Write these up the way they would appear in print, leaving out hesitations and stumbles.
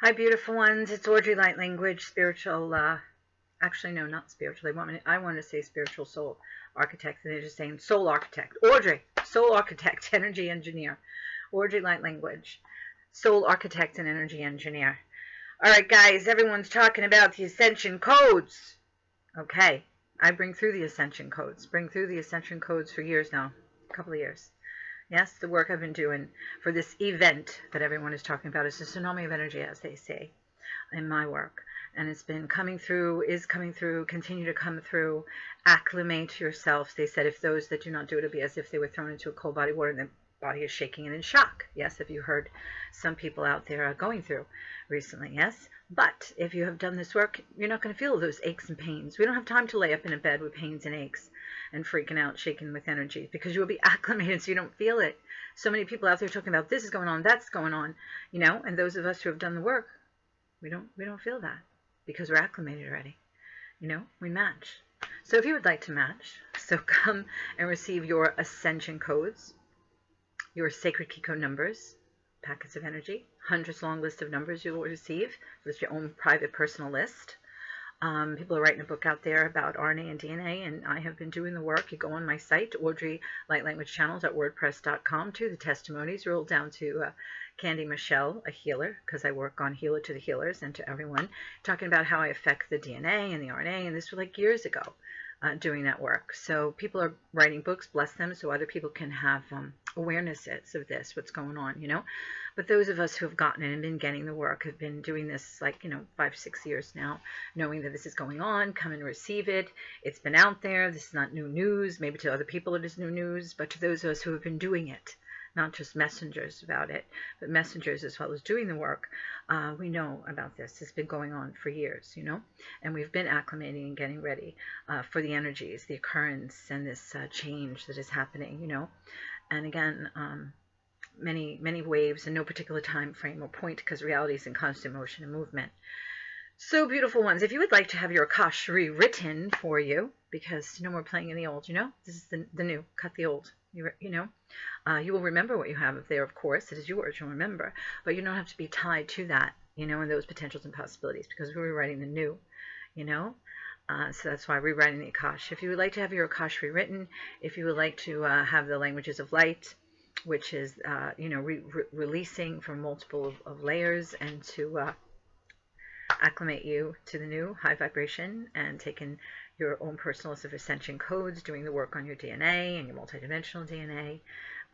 Hi, beautiful ones. It's Audrey Light Language, spiritual, actually, no, not spiritual. I want to say spiritual soul architect, and they're just saying soul architect. Audrey, soul architect, energy engineer. Audrey Light Language, soul architect and energy engineer. All right, guys, everyone's talking about the ascension codes. Okay, I bring through the ascension codes for years now, a couple of years. Yes, the work I've been doing for this event that everyone is talking about is a tsunami of energy, as they say, in my work. And it's been coming through, is coming through, continue to come through. Acclimate yourself. They said if those that do not do it, it'll be as if they were thrown into a cold body of water and the body is shaking and in shock. Yes, have you heard some people out there are going through recently? Yes. But if you have done this work, you're not going to feel those aches and pains. We don't have time to lay up in a bed with pains and aches and freaking out, shaking with energy, because you will be acclimated so you don't feel it. So many people out there talking about this is going on, that's going on, and those of us who have done the work, we don't feel that because we're acclimated already. We match. So if you would like to match, so come and receive your ascension codes, your sacred key code numbers, packets of energy, hundreds long list of numbers you will receive. It's your own private personal list. People are writing a book out there about RNA and DNA, and I have been doing the work. You go on my site, audreylightlanguagechannels.wordpress.com, to the testimonies, roll down to Candy Michelle, a healer, because I work on Healer to the Healers and to everyone, talking about how I affect the DNA and the RNA, and this was like years ago. Doing that work. So people are writing books, bless them, so other people can have awarenesses of this, what's going on, But those of us who have gotten it and been getting the work have been doing this 5-6 years now, knowing that this is going on, come and receive it. It's been out there. This is not new news. Maybe to other people it is new news, but to those of us who have been doing it, not just messengers about it, but messengers as well as doing the work. We know about this. It's been going on for years, and we've been acclimating and getting ready for the energies, the occurrence, and this change that is happening, And again, many waves in no particular time frame or point, because reality is in constant motion and movement. So, beautiful ones, if you would like to have your Akash rewritten for you, because no more playing in the old, this is the new, cut the old. You will remember what you have there, of course. It is yours, you'll remember. But you don't have to be tied to that, and those potentials and possibilities, because we're rewriting the new, so that's why rewriting the Akash. If you would like to have your Akash rewritten, if you would like to have the languages of light, which is, releasing from multiple of layers, and to acclimate you to the new high vibration, and taking your own personal list of ascension codes, doing the work on your DNA and your multidimensional DNA,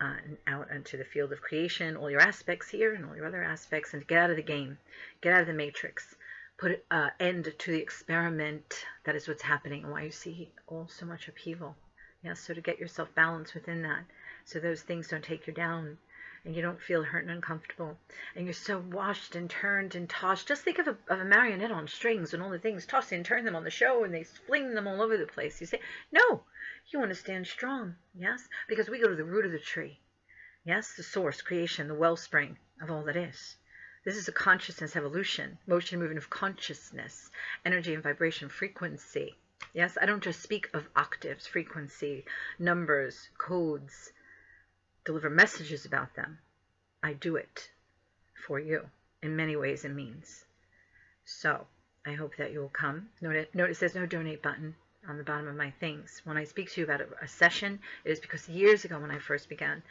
and out into the field of creation, all your aspects here and all your other aspects, and get out of the game, get out of the matrix, put an end to the experiment. That is what's happening, and why you see so much upheaval. Yes, so to get yourself balanced within that, so those things don't take you down, and you don't feel hurt and uncomfortable, and you're so washed and turned and tossed. Just think of a marionette on strings, and all the things toss and turn them on the show, and they fling them all over the place. You say, no, you want to stand strong, yes? Because we go to the root of the tree, yes? The source, creation, the wellspring of all that is. This is a consciousness evolution, motion, movement of consciousness, energy and vibration, frequency. Yes, I don't just speak of octaves, frequency, numbers, codes, deliver messages about them. I do it for you in many ways and means. So I hope that you will come. Notice there's no donate button on the bottom of my things. When I speak to you about a session, it is because years ago when I first began,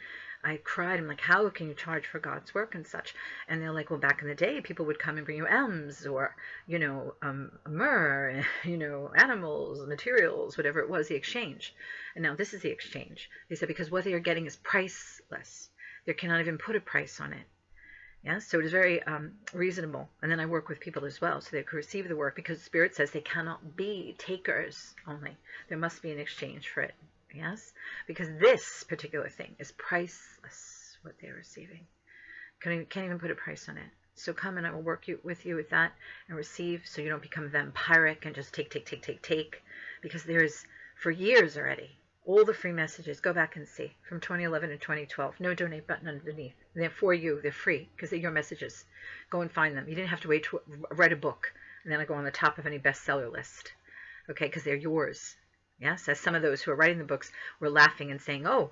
I cried. I'm like, how can you charge for God's work and such? And they're like, well, back in the day, people would come and bring you M's or, myrrh, animals, materials, whatever it was, the exchange. And now this is the exchange. They said, because what they are getting is priceless. They cannot even put a price on it. Yeah, so it is very reasonable. And then I work with people as well, so they can receive the work, because Spirit says they cannot be takers only. There must be an exchange for it. Yes, because this particular thing is priceless, what they're receiving. Can't even put a price on it. So come and I will work with you with that and receive, so you don't become vampiric and just take. Because there's, for years already, all the free messages, go back and see, from 2011 to 2012. No donate button underneath. They're for you. They're free because they're your messages. Go and find them. You didn't have to wait to write a book and then I go on the top of any bestseller list. Okay, because they're yours. Yes, as some of those who are writing the books were laughing and saying, "Oh,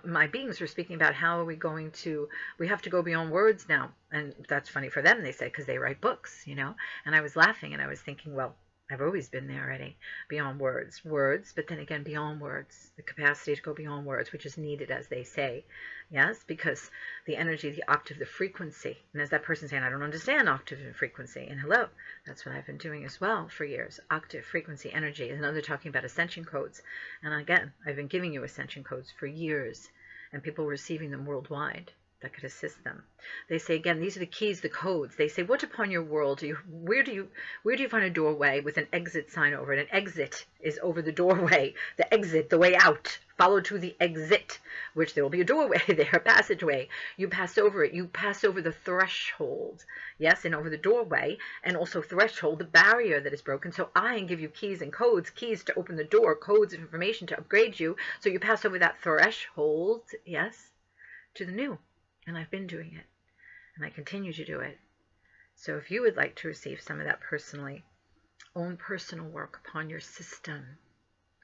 my beings were speaking about how are we going to, we have to go beyond words now." And that's funny for them, they say, because they write books, you know. And I was laughing and I was thinking, well, I've always been there already, beyond words, but then again, beyond words, the capacity to go beyond words, which is needed, as they say. Yes, because the energy, the octave, the frequency, and as that person saying, I don't understand octave and frequency, and hello, that's what I've been doing as well for years. Octave, frequency, energy, and now they're talking about ascension codes, and again, I've been giving you ascension codes for years, and people receiving them worldwide that could assist them. They say again, these are the keys, the codes. They say, what upon your world where do you find a doorway with an exit sign over it? An exit is over the doorway, the exit, the way out. Follow to the exit, which there will be a doorway there, a passageway. You pass over it. You pass over the threshold, yes, and over the doorway, and also threshold, the barrier that is broken. So I give you keys and codes, keys to open the door, codes of information to upgrade you. So you pass over that threshold, yes, to the new. And I've been doing it, and I continue to do it. So if you would like to receive some of that personally, own personal work upon your system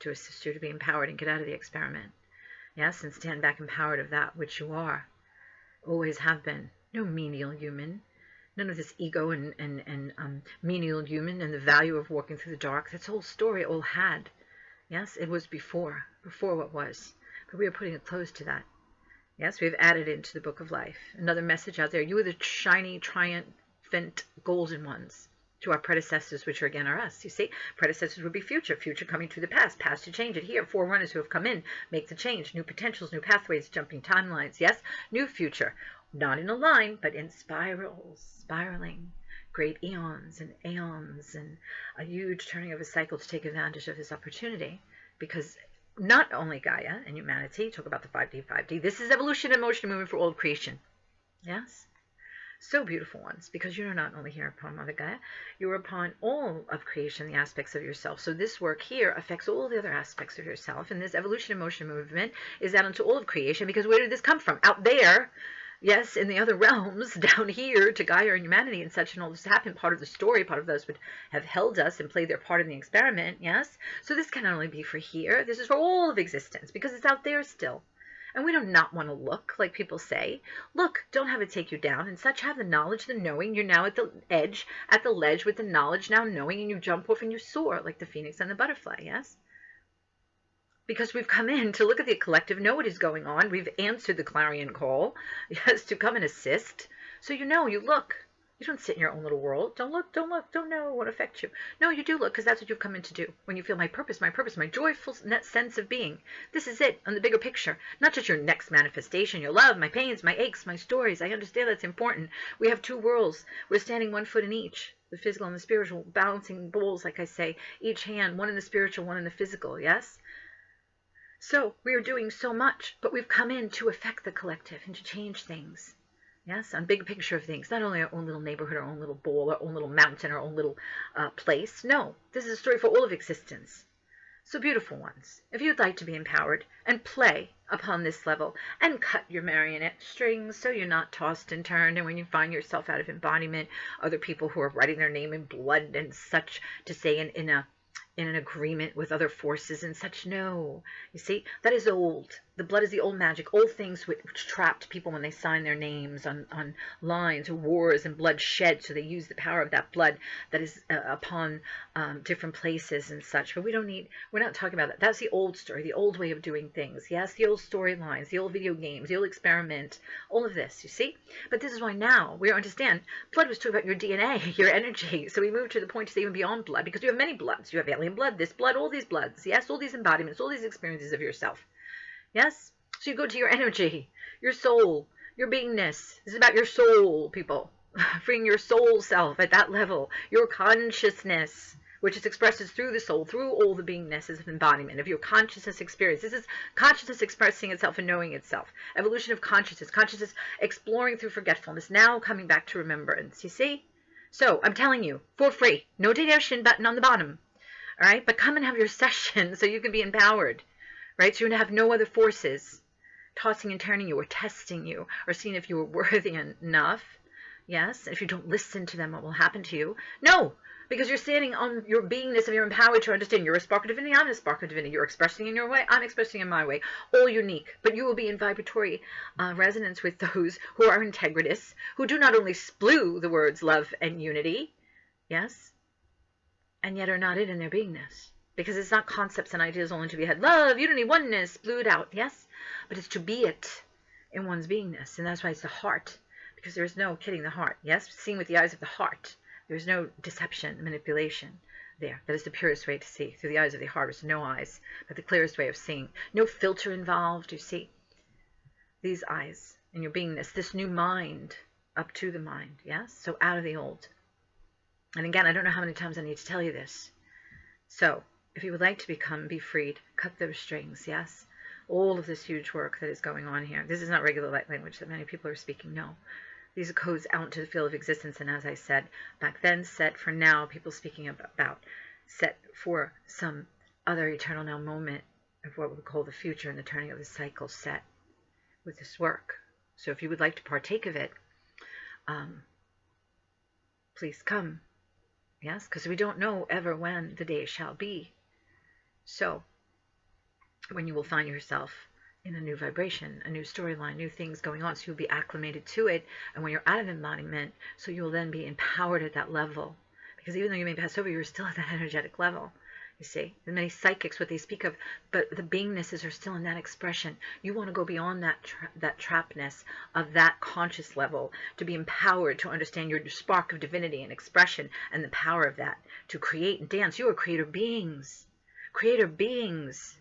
to assist you to be empowered and get out of the experiment, yes, and stand back empowered of that which you are, always have been, no menial human, none of this ego and menial human and the value of walking through the dark. That's the whole story all had. Yes, it was before what was, but we are putting a close to that. Yes, we've added into the book of life. Another message out there. You are the shiny, triumphant, golden ones to our predecessors, which are again are us. You see, predecessors would be future coming to the past to change it here. Forerunners who have come in, make the change. New potentials, new pathways, jumping timelines. Yes, new future. Not in a line, but in spirals, spiraling. Great eons and a huge turning of a cycle to take advantage of this opportunity. Because not only Gaia and humanity, talk about the 5D. This is evolution and motion movement for all of creation. Yes? So beautiful ones, because you're not only here upon Mother Gaia, you're upon all of creation, the aspects of yourself. So this work here affects all the other aspects of yourself, and this evolution and motion movement is out into all of creation, because where did this come from? Out there. Yes, in the other realms, down here to Gaia and humanity and such, and all this happened, part of the story, part of those would have held us and played their part in the experiment, yes? So this can only be for here. This is for all of existence, because it's out there still. And we do not want to look, like people say. Look, don't have it take you down and such. Have the knowledge, the knowing. You're now at the edge, at the ledge with the knowledge, now knowing, and you jump off and you soar, like the phoenix and the butterfly, yes? Because we've come in to look at the collective, know what is going on. We've answered the clarion call, yes, to come and assist. So you know, you look. You don't sit in your own little world. Don't look, don't know, it won't affect you. No, you do look, because that's what you've come in to do. When you feel my purpose, my joyful sense of being. This is it, on the bigger picture. Not just your next manifestation, your love, my pains, my aches, my stories. I understand that's important. We have two worlds. We're standing one foot in each. The physical and the spiritual, balancing bowls, like I say. Each hand, one in the spiritual, one in the physical, yes? So we are doing so much, but we've come in to affect the collective and to change things. Yes, on big picture of things, not only our own little neighborhood, our own little bowl, our own little mountain, our own little place. No, this is a story for all of existence. So beautiful ones, if you'd like to be empowered and play upon this level and cut your marionette strings so you're not tossed and turned, and when you find yourself out of embodiment, other people who are writing their name in blood and such to say in an agreement with other forces and such. No, you see, that is old. The blood is the old magic. Old things which trapped people when they signed their names on lines or wars and blood shed. So they use the power of that blood that is upon different places and such. But we're not talking about that. That's the old story, the old way of doing things. Yes, the old storylines, the old video games, the old experiment, all of this, you see. But this is why now we understand blood was talking about your DNA, your energy. So we move to the point to say even beyond blood, because you have many bloods. You have alien blood, this blood, all these bloods. Yes, all these embodiments, all these experiences of yourself. Yes? So you go to your energy, your soul, your beingness. This is about your soul, people. Freeing your soul self at that level. Your consciousness, which is expressed through the soul, through all the beingnesses of embodiment, of your consciousness experience. This is consciousness expressing itself and knowing itself. Evolution of consciousness. Consciousness exploring through forgetfulness. Now coming back to remembrance. You see? So, I'm telling you, for free. No donation button on the bottom. All right? But come and have your session so you can be empowered. Right? So you have no other forces tossing and turning you or testing you or seeing if you were worthy enough Yes, if you don't listen to them, what will happen to you? No, because you're standing on your beingness and you're empowered to understand you're a spark of divinity, I'm a spark of divinity. You're expressing in your way, I'm expressing in my way. All unique, but you will be in vibratory resonance with those who are integritists, who do not only spew the words love and unity, yes, and yet are not it in their beingness. Because it's not concepts and ideas only to be had. Love, unity, oneness, blew it out, yes? But it's to be it in one's beingness. And that's why it's the heart. Because there is no kidding the heart, yes? Seeing with the eyes of the heart. There is no deception, manipulation there. That is the purest way to see. Through the eyes of the heart. There's no eyes, but the clearest way of seeing. No filter involved, you see. These eyes in your beingness. This new mind up to the mind, yes? So out of the old. And again, I don't know how many times I need to tell you this. So, if you would like to be freed, cut those strings, yes? All of this huge work that is going on here. This is not regular light language that many people are speaking, no. These are codes out into the field of existence, and as I said, back then, set for now, people speaking about, set for some other eternal now moment of what we call the future and the turning of the cycle set with this work. So if you would like to partake of it, please come. Yes, because we don't know ever when the day shall be. So, when you will find yourself in a new vibration, a new storyline, new things going on, so you'll be acclimated to it. And when you're out of embodiment, so you'll then be empowered at that level. Because even though you may pass over, you're still at that energetic level. You see, the many psychics, what they speak of, but the beingnesses are still in that expression. You want to go beyond that trapness of that conscious level, to be empowered to understand your spark of divinity and expression and the power of that, to create and dance. You are creator beings. Creator beings.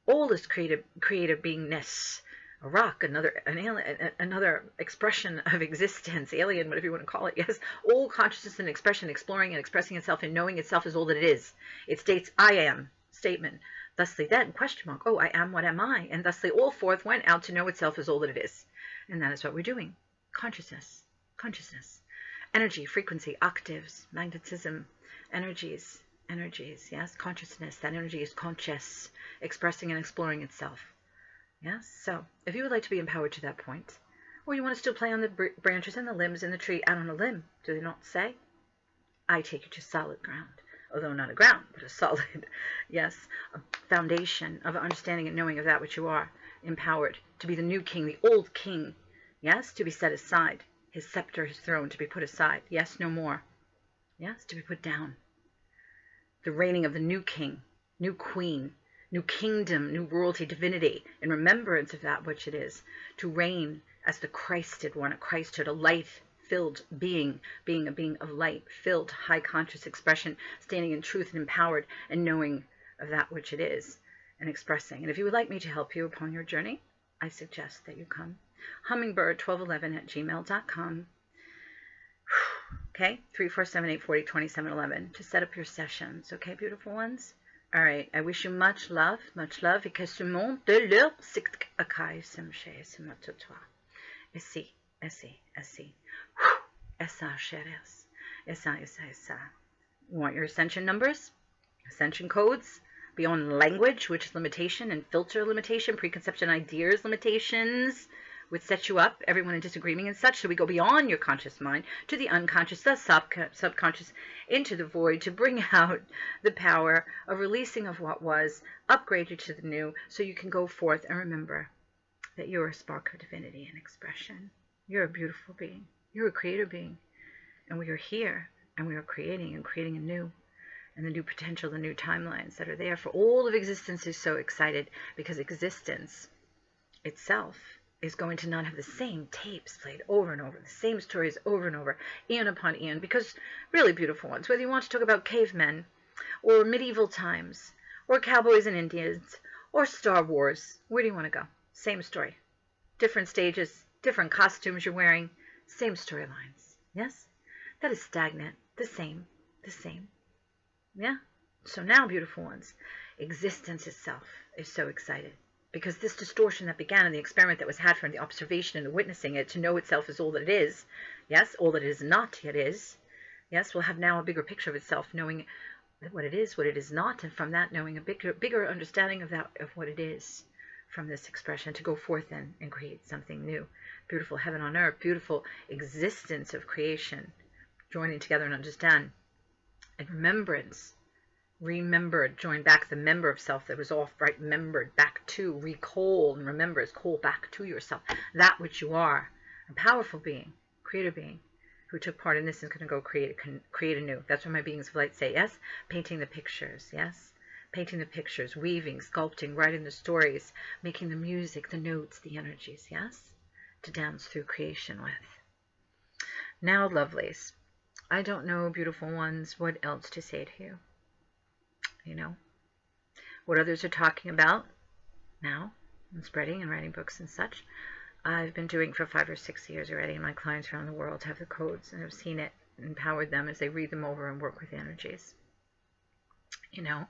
All this creator beingness. A rock, another expression of existence, alien, whatever you want to call it. Yes, all consciousness and expression, exploring and expressing itself and knowing itself is all that it is. It states, I am, statement. Thusly then, question mark, oh, I am, what am I? And thusly all forth went out to know itself is all that it is. And that is what we're doing. Consciousness, consciousness. Energy, frequency, octaves, magnetism, energies, yes, consciousness. That energy is conscious, expressing and exploring itself. Yes, so if you would like to be empowered to that point, or you want to still play on the branches and the limbs in the tree out on a limb, do they not say? I take you to solid ground, although not a ground, but a solid, yes, a foundation of understanding and knowing of that which you are, empowered to be the new king, the old king, yes, to be set aside, his scepter, his throne, to be put aside, yes, no more, yes, to be put down, the reigning of the new king, new queen, new kingdom, new royalty, divinity, in remembrance of that which it is, to reign as the Christed one, a Christhood, a light-filled being a being of light-filled, high conscious expression, standing in truth and empowered and knowing of that which it is and expressing. And if you would like me to help you upon your journey, I suggest that you come. Hummingbird1211@gmail.com. Okay, 347-840-2711 to set up your sessions. Okay, beautiful ones? All right, I wish you much love, et que ce monde de leur s'acaille se toi. Essa, cheres. Essa. You want your ascension numbers, ascension codes, beyond language, which is limitation, and filter limitation, preconception ideas limitations, which set you up, everyone in disagreement and such. So we go beyond your conscious mind to the unconscious, the subconscious, into the void to bring out the power of releasing of what was, upgrade you to the new, so you can go forth and remember that you're a spark of divinity and expression. You're a beautiful being. You're a creator being. And we are here, and we are creating anew. And the new potential, the new timelines that are there for all of existence is so excited, because existence itself is going to not have the same tapes played over and over, the same stories over and over, eon upon eon, because really beautiful ones, whether you want to talk about cavemen, or medieval times, or cowboys and Indians, or Star Wars, where do you want to go? Same story. Different stages, different costumes you're wearing, same storylines. Yes? That is stagnant. The same. Yeah? So now, beautiful ones, existence itself is so excited. Because this distortion that began in the experiment that was had from the observation and the witnessing it to know itself as all that it is, yes, all that it is not yet is, yes, will have now a bigger picture of itself, knowing what it is not, and from that knowing a bigger understanding of what it is from this expression, to go forth and create something new beautiful heaven on earth, beautiful existence of creation, joining together and understand. And remembrance, remembered, join back the member of self that was off, right? Remembered, back to, recall, and remember is call back to yourself, that which you are, a powerful being, creator being, who took part in this and going to go create anew. That's what my beings of light say, yes? Painting the pictures, yes? Painting the pictures, weaving, sculpting, writing the stories, making the music, the notes, the energies, yes? To dance through creation with. Now, lovelies, I don't know, beautiful ones, what else to say to you. You know, what others are talking about now, and spreading and writing books and such, I've been doing for 5 or 6 years already, and my clients around the world have the codes and have seen it, empowered them as they read them over and work with energies. You know,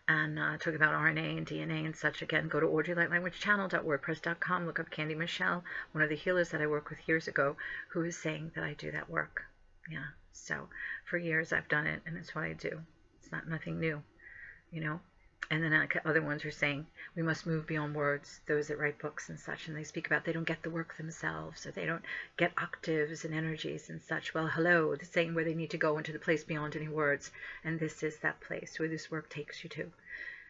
and talk about RNA and DNA and such. Again, go to audreylightlanguagechannel.wordpress.com, look up Candy Michelle, one of the healers that I worked with years ago, who is saying that I do that work. Yeah, so for years I've done it, and it's what I do. It's not nothing new, you know. And then other ones are saying we must move beyond words, those that write books and such, and they speak about they don't get the work themselves, or they don't get octaves and energies and such. Well, hello, the saying where they need to go into the place beyond any words, and this is that place where this work takes you to.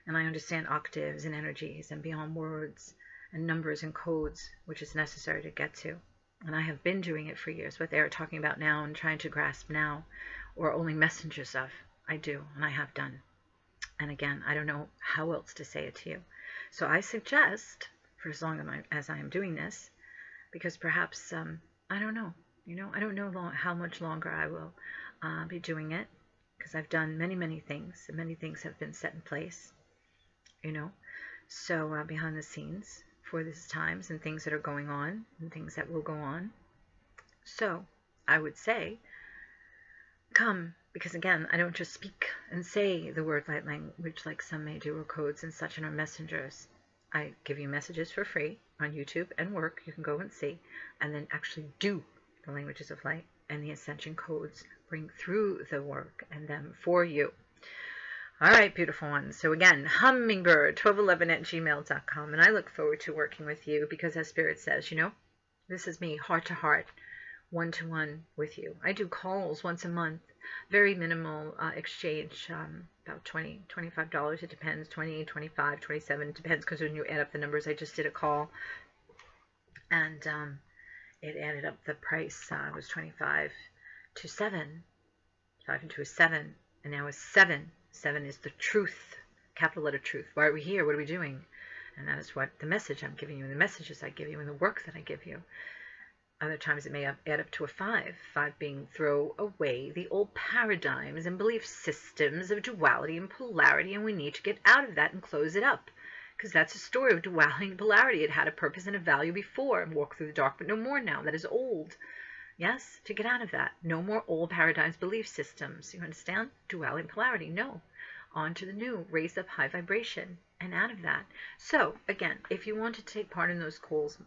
And I understand octaves and energies and beyond words and numbers and codes, which is necessary to get to. And I have been doing it for years. What they're talking about now and trying to grasp now, or only messengers of, I do, and I have done. And again, I don't know how else to say it to you. So I suggest, for as long as I am doing this, because perhaps, I don't know, you know, I don't know how much longer I will be doing it, because I've done many, many things, and many things have been set in place, you know, so behind the scenes for these times, and things that are going on, and things that will go on. So I would say, come. Because again, I don't just speak and say the word light language like some may do, or codes and such, and are messengers. I give you messages for free on YouTube and work. You can go and see, and then actually do the languages of light and the ascension codes. Bring through the work and them for you. All right, beautiful ones. So again, hummingbird1211@gmail.com, and I look forward to working with you because, as Spirit says, you know, this is me, heart to heart, one-to-one with you. I do calls once a month. Very minimal exchange, about $20, $25. It depends, 20, 25, 27. It depends, because when you add up the numbers, I just did a call, and it added up the price. It was 25 to 7, 5 into a 7, and now it's 7. 7 is the truth, capital letter truth. Why are we here? What are we doing? And that is what the message I'm giving you, and the messages I give you, and the work that I give you. Other times it may add up to a 5. 5 being throw away the old paradigms and belief systems of duality and polarity, and we need to get out of that and close it up. Because that's a story of duality and polarity. It had a purpose and a value before, and walk through the dark, but no more now. That is old. Yes? To get out of that. No more old paradigms, belief systems. You understand? Duality and polarity. No. On to the new. Raise up high vibration. And out of that. So, again, if you want to take part in those calls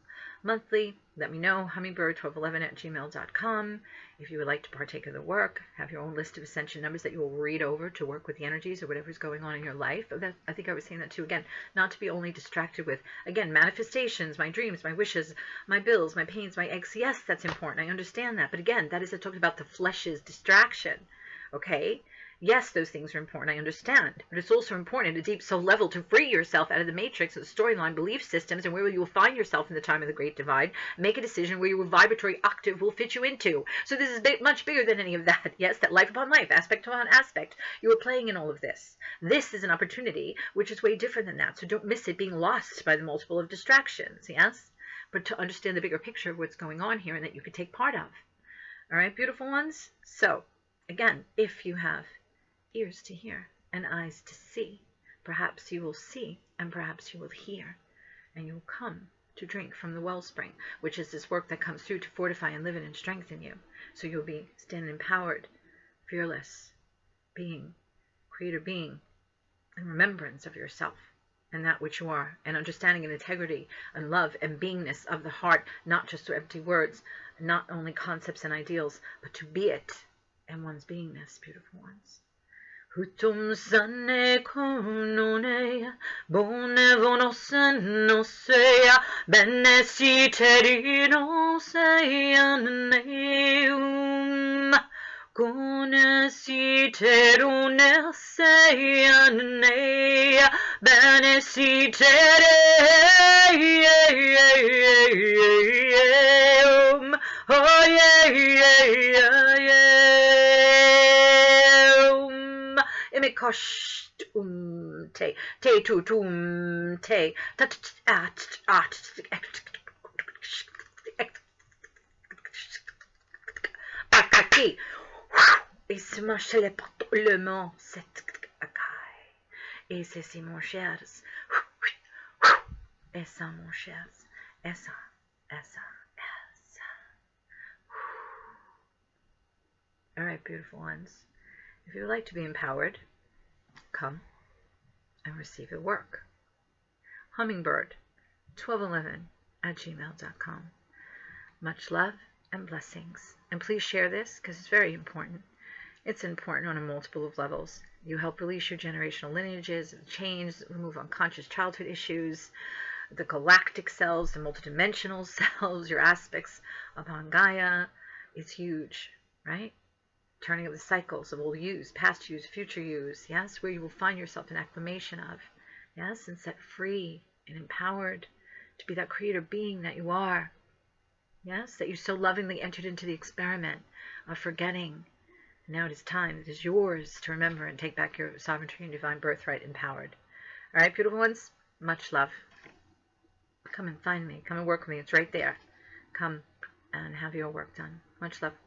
monthly, let me know, hummingbird1211@gmail.com. If you would like to partake of the work, have your own list of ascension numbers that you will read over to work with the energies or whatever's going on in your life. I think I was saying that too. Again, not to be only distracted with, again, manifestations, my dreams, my wishes, my bills, my pains, my aches. Yes, that's important. I understand that. But again, that is talking about the flesh's distraction. Okay? Yes, those things are important, I understand, but it's also important at a deep soul level to free yourself out of the matrix of the storyline belief systems, and where you will find yourself in the time of the Great Divide. Make a decision where your vibratory octave will fit you into. So this is much bigger than any of that. Yes, that life upon life, aspect upon aspect. You are playing in all of this. This is an opportunity which is way different than that, so don't miss it being lost by the multiple of distractions, yes? But to understand the bigger picture of what's going on here and that you could take part of. All right, beautiful ones? So, again, if you have ears to hear and eyes to see, perhaps you will see and perhaps you will hear, and you will come to drink from the wellspring, which is this work that comes through to fortify and live in and strengthen you. So you'll be standing empowered, fearless being, creator being, in remembrance of yourself and that which you are, and understanding and integrity and love and beingness of the heart, not just to empty words, not only concepts and ideals, but to be it and one's beingness, beautiful ones. Hutum sane konone, bone vonosen sea, bene si terino seaneum. Kone si terune seanea, bene si tereum. Oh yeah, yeah, yeah. Imikost te tutum te Akaki. Et se mange le parlement cette akai. Et c'est mon cher. Et ça mon cher. Et ça. All right, beautiful ones. If you would like to be empowered, come and receive your work. Hummingbird1211@gmail.com. Much love and blessings. And please share this because it's very important. It's important on a multiple of levels. You help release your generational lineages, change, remove unconscious childhood issues, the galactic selves, the multidimensional selves, your aspects of Gaia. It's huge, right? Turning of the cycles of old yous, past yous, future yous, yes, where you will find yourself an acclamation of, yes, and set free and empowered to be that creator being that you are, yes, that you so lovingly entered into the experiment of forgetting. And now it is time, it is yours to remember and take back your sovereignty and divine birthright empowered. All right, beautiful ones, much love. Come and find me, come and work with me, it's right there. Come and have your work done. Much love.